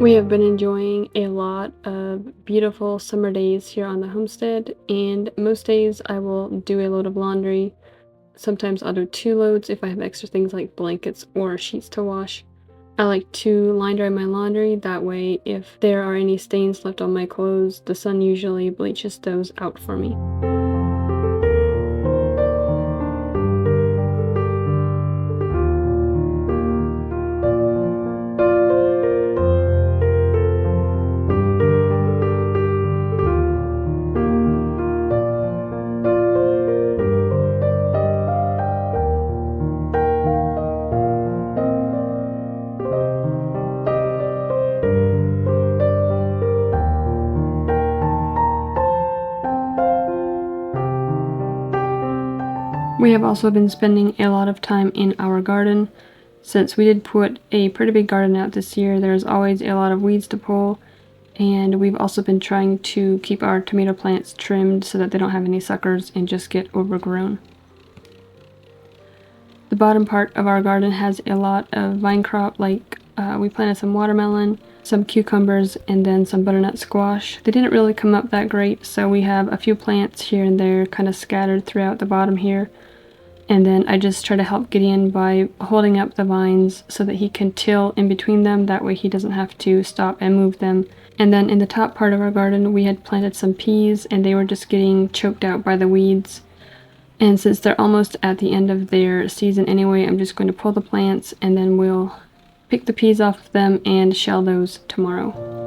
We have been enjoying a lot of beautiful summer days here on the homestead, and most days I will do a load of laundry. Sometimes I'll do 2 loads if I have extra things like blankets or sheets to wash. I like to line dry my laundry, that way if there are any stains left on my clothes, the sun usually bleaches those out for me. We have also been spending a lot of time in our garden. Since we did put a pretty big garden out this year, there's always a lot of weeds to pull, and we've also been trying to keep our tomato plants trimmed so that they don't have any suckers and just get overgrown. The bottom part of our garden has a lot of vine crop, like we planted some watermelon, some cucumbers, and then some butternut squash. They didn't really come up that great, so we have a few plants here and there kind of scattered throughout the bottom here. And then I just try to help Gideon by holding up the vines so that he can till in between them. That way he doesn't have to stop and move them. And then in the top part of our garden, we had planted some peas and they were just getting choked out by the weeds. And since they're almost at the end of their season anyway, I'm just going to pull the plants and then we'll pick the peas off of them and shell those tomorrow.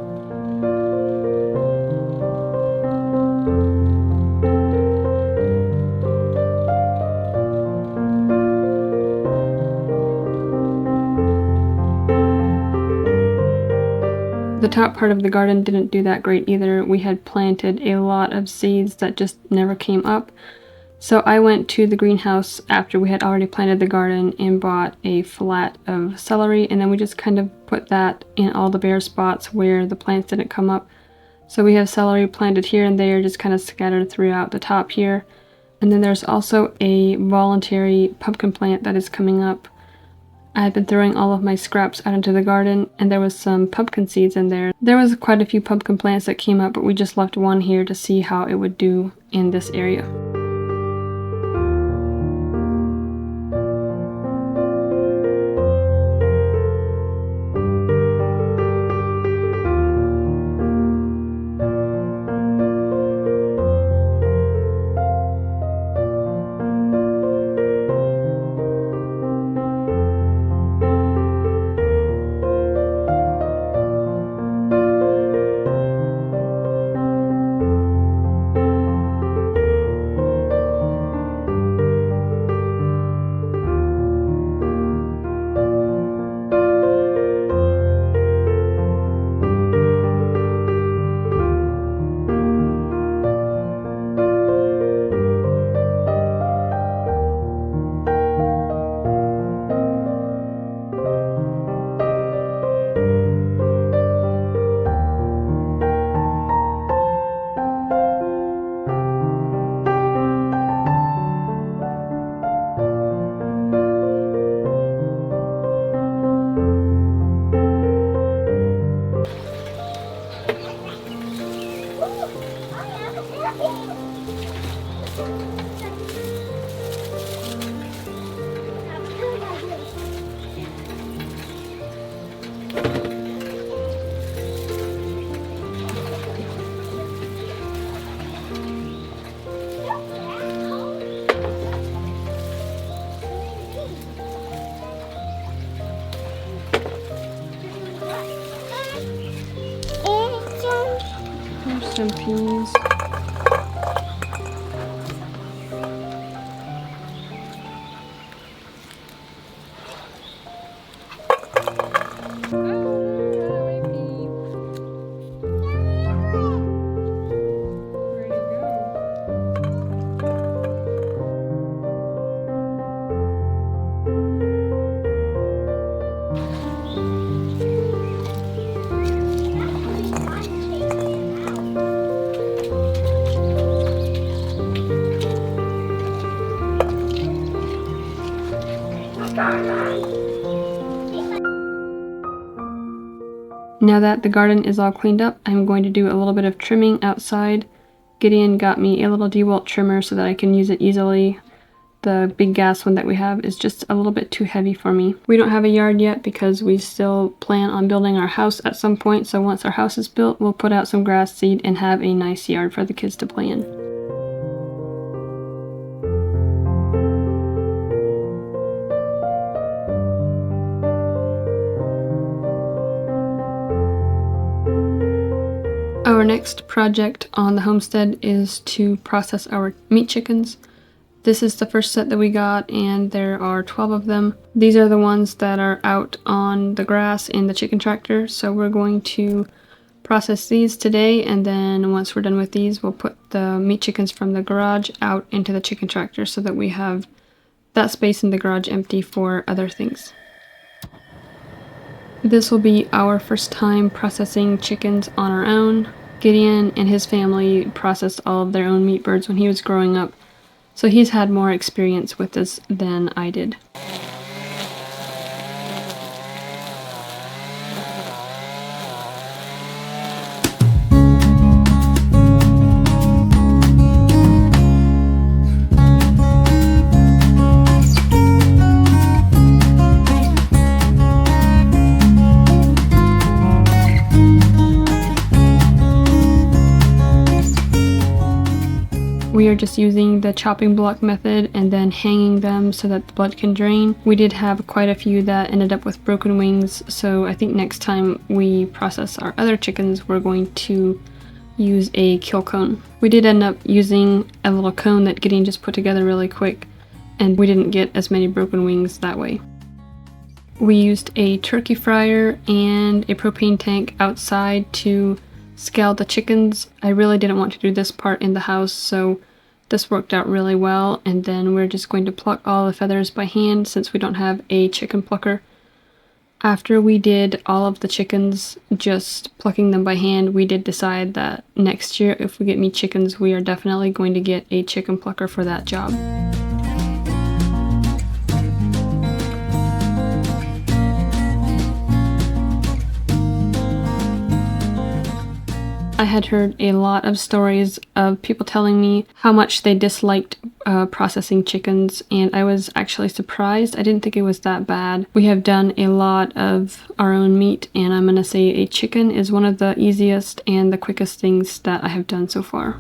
The top part of the garden didn't do that great either. We had planted a lot of seeds that just never came up. So I went to the greenhouse after we had already planted the garden and bought a flat of celery, and then we just kind of put that in all the bare spots where the plants didn't come up. So we have celery planted here and there, just kind of scattered throughout the top here. And then there's also a voluntary pumpkin plant that is coming up. I had been throwing all of my scraps out into the garden, and there was some pumpkin seeds in there. There was quite a few pumpkin plants that came up, but we just left one here to see how it would do in this area. Here's some peas. Now that the garden is all cleaned up, I'm going to do a little bit of trimming outside. Gideon got me a little DeWalt trimmer so that I can use it easily. The big gas one that we have is just a little bit too heavy for me. We don't have a yard yet because we still plan on building our house at some point, so once our house is built, we'll put out some grass seed and have a nice yard for the kids to play in. Our next project on the homestead is to process our meat chickens. This is the first set that we got, and there are 12 of them. These are the ones that are out on the grass in the chicken tractor, so we're going to process these today, and then once we're done with these, we'll put the meat chickens from the garage out into the chicken tractor so that we have that space in the garage empty for other things. This will be our first time processing chickens on our own. Gideon and his family processed all of their own meat birds when he was growing up, so he's had more experience with this than I did. We are just using the chopping block method and then hanging them so that the blood can drain. We did have quite a few that ended up with broken wings, so I think next time we process our other chickens, we're going to use a kill cone. We did end up using a little cone that Gideon just put together really quick, and we didn't get as many broken wings that way. We used a turkey fryer and a propane tank outside to scald the chickens. I really didn't want to do this part in the house, so this worked out really well, and then we're just going to pluck all the feathers by hand since we don't have a chicken plucker. After we did all of the chickens, just plucking them by hand, we did decide that next year if we get meat chickens, we are definitely going to get a chicken plucker for that job. I had heard a lot of stories of people telling me how much they disliked processing chickens, and I was actually surprised. I didn't think it was that bad. We have done a lot of our own meat, and I'm gonna say a chicken is one of the easiest and the quickest things that I have done so far.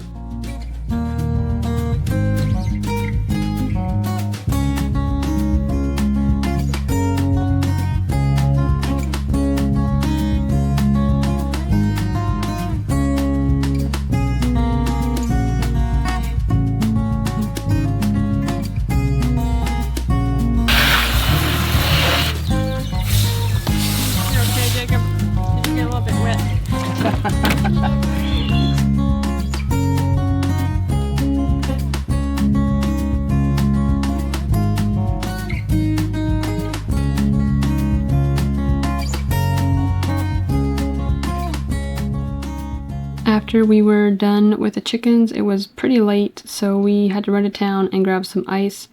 After we were done with the chickens, it was pretty late, so we had to run to town and grab some ice,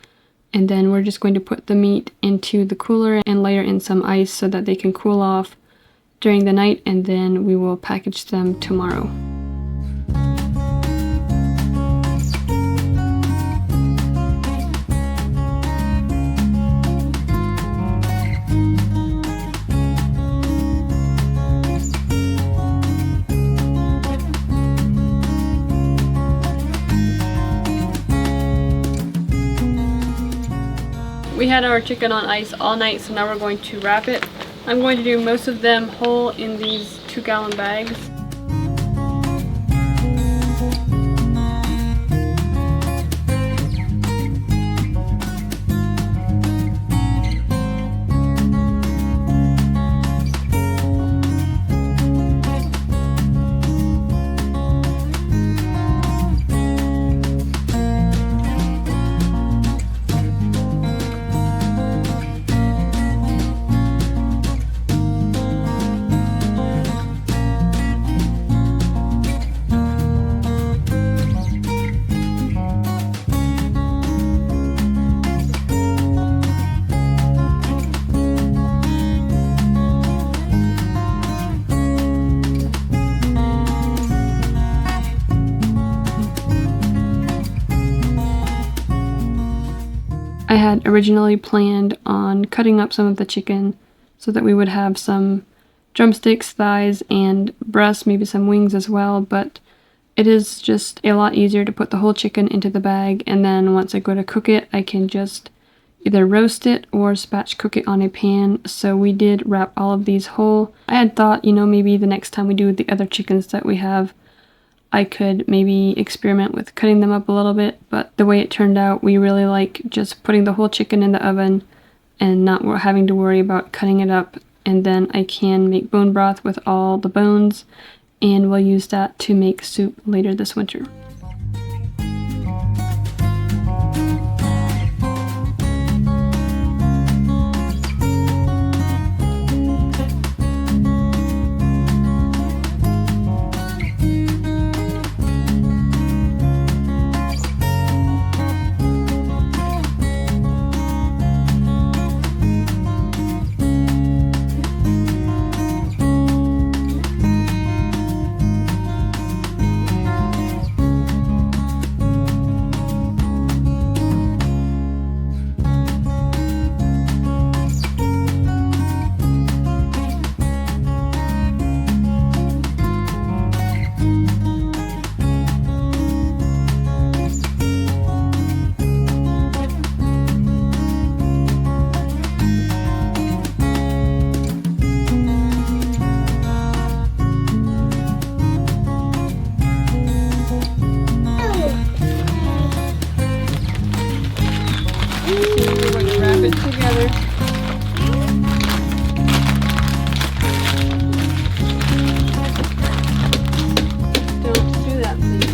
and then we're just going to put the meat into the cooler and layer in some ice so that they can cool off during the night, and then we will package them tomorrow. We had our chicken on ice all night, so now we're going to wrap it. I'm going to do most of them whole in these 2-gallon bags. I had originally planned on cutting up some of the chicken so that we would have some drumsticks, thighs, and breasts, maybe some wings as well, but it is just a lot easier to put the whole chicken into the bag, and then once I go to cook it, I can just either roast it or spatch cook it on a pan. So we did wrap all of these whole. I had thought, maybe the next time we do the other chickens that we have, I could maybe experiment with cutting them up a little bit, but the way it turned out, we really like just putting the whole chicken in the oven and not having to worry about cutting it up. And then I can make bone broth with all the bones, and we'll use that to make soup later this winter. Together. Don't do that, please.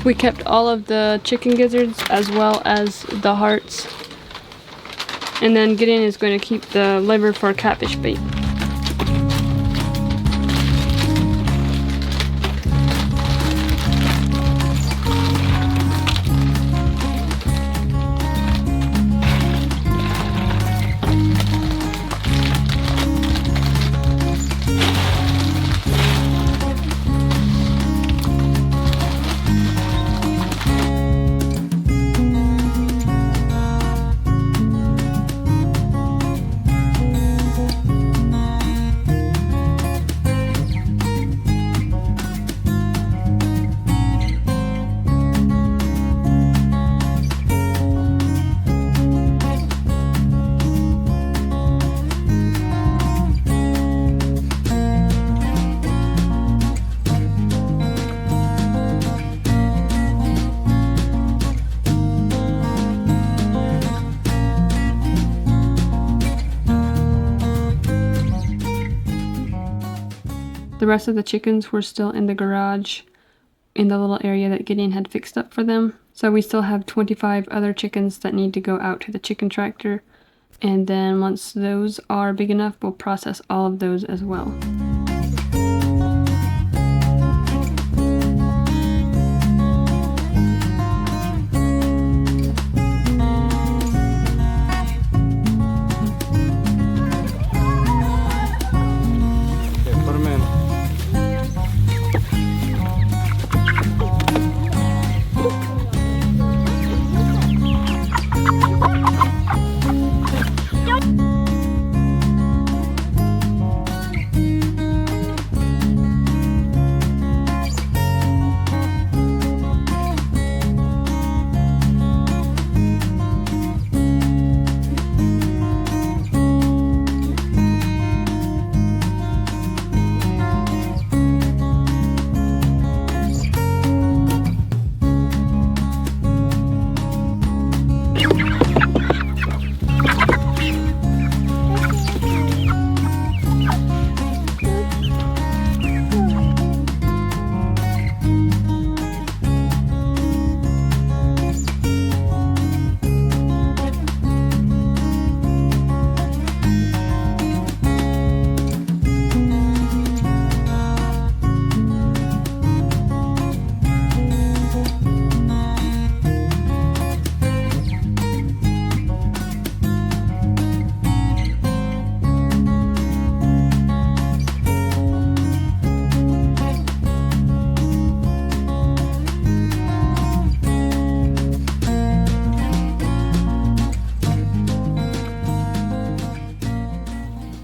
We kept all of the chicken gizzards as well as the hearts. And then Gideon is going to keep the liver for catfish bait. The rest of the chickens were still in the garage in the little area that Gideon had fixed up for them. So we still have 25 other chickens that need to go out to the chicken tractor. And then once those are big enough, we'll process all of those as well.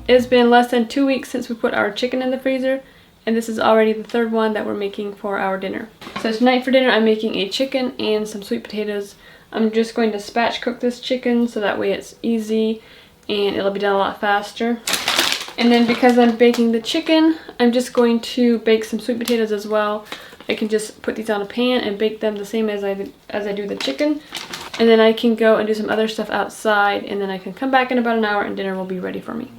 It's been less than 2 weeks since we put our chicken in the freezer, and this is already the third one that we're making for our dinner. So tonight for dinner I'm making a chicken and some sweet potatoes. I'm just going to spatch cook this chicken so that way it's easy and it'll be done a lot faster. And then because I'm baking the chicken, I'm just going to bake some sweet potatoes as well. I can just put these on a pan and bake them the same as I do the chicken. And then I can go and do some other stuff outside, and then I can come back in about an hour and dinner will be ready for me.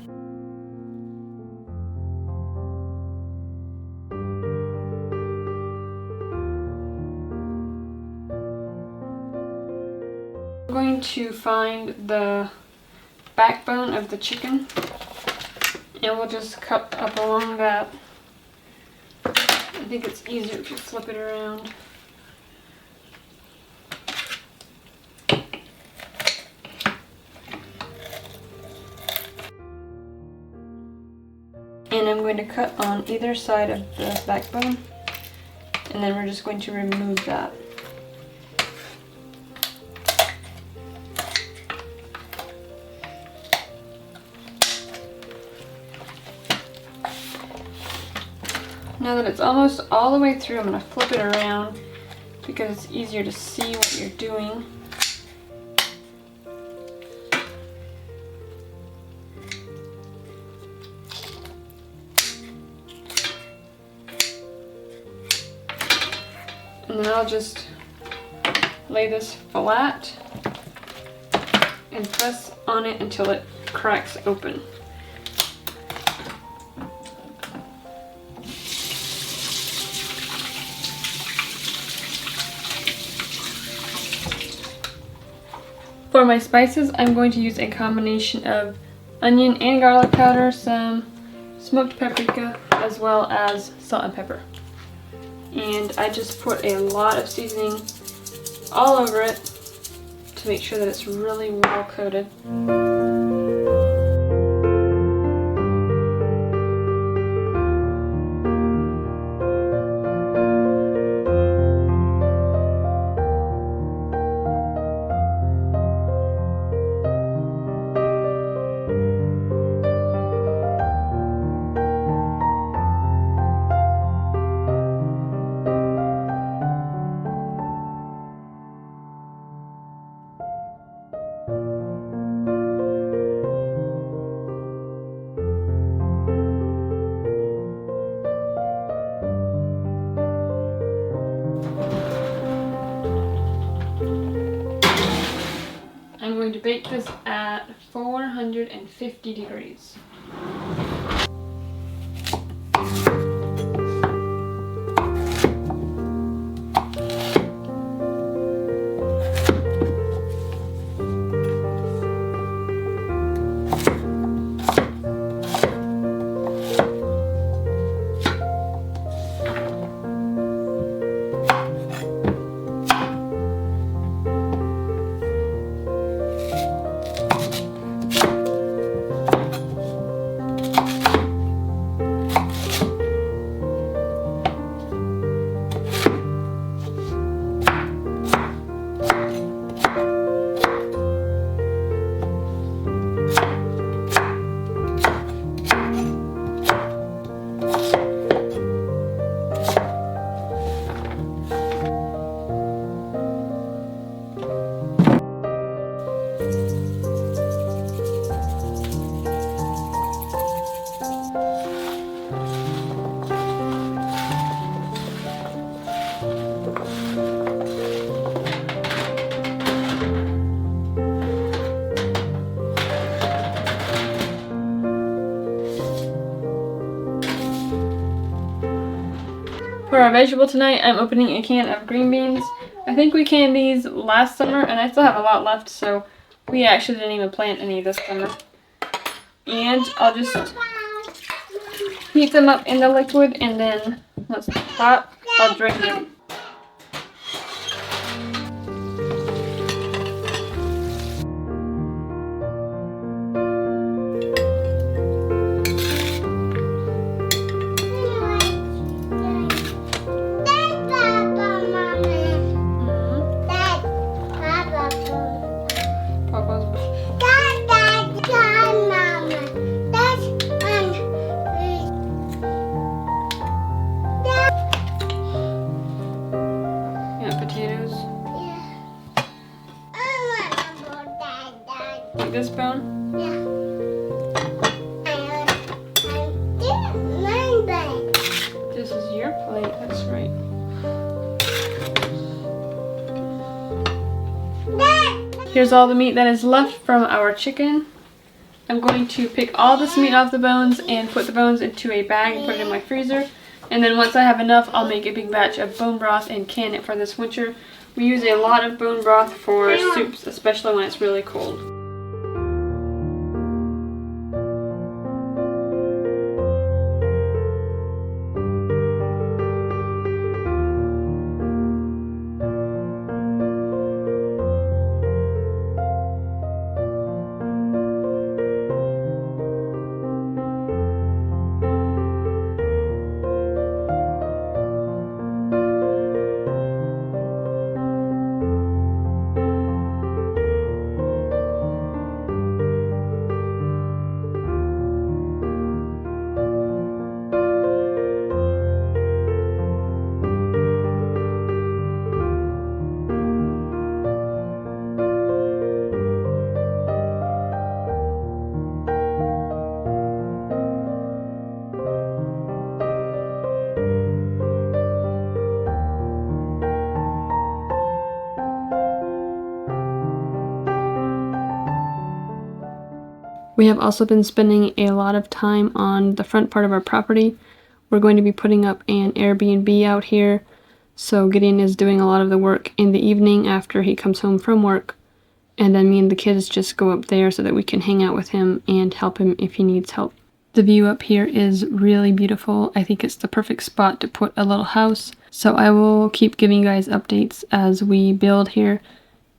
I'm going to find the backbone of the chicken, and we'll just cut up along that. I think it's easier if you flip it around. And I'm going to cut on either side of the backbone, and then we're just going to remove that. Now that it's almost all the way through, I'm going to flip it around because it's easier to see what you're doing. And then I'll just lay this flat and press on it until it cracks open. For my spices, I'm going to use a combination of onion and garlic powder, some smoked paprika, as well as salt and pepper. And I just put a lot of seasoning all over it to make sure that it's really well coated. I'm going to bake this at 450 degrees. For our vegetable tonight, I'm opening a can of green beans. I think we canned these last summer, and I still have a lot left, so we actually didn't even plant any this summer. And I'll just heat them up in the liquid, and then once it's hot, I'll drain them. this bone? Yeah. My bed. This is your plate, that's right. Here's all the meat that is left from our chicken. I'm going to pick all this meat off the bones and put the bones into a bag and put it in my freezer. And then once I have enough, I'll make a big batch of bone broth and can it for this winter. We use a lot of bone broth for soups, especially when it's really cold. We have also been spending a lot of time on the front part of our property. We're going to be putting up an Airbnb out here. So Gideon is doing a lot of the work in the evening after he comes home from work. And then me and the kids just go up there so that we can hang out with him and help him if he needs help. The view up here is really beautiful. I think it's the perfect spot to put a little house. So I will keep giving you guys updates as we build here.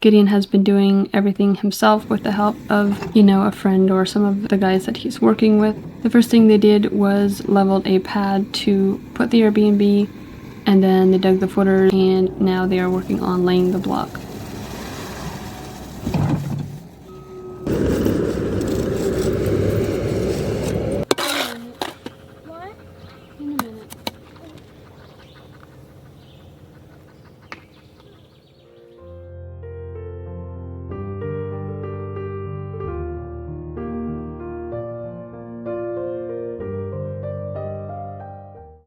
Gideon has been doing everything himself with the help of, a friend or some of the guys that he's working with. The first thing they did was leveled a pad to put the Airbnb, and then they dug the footer, and now they are working on laying the block.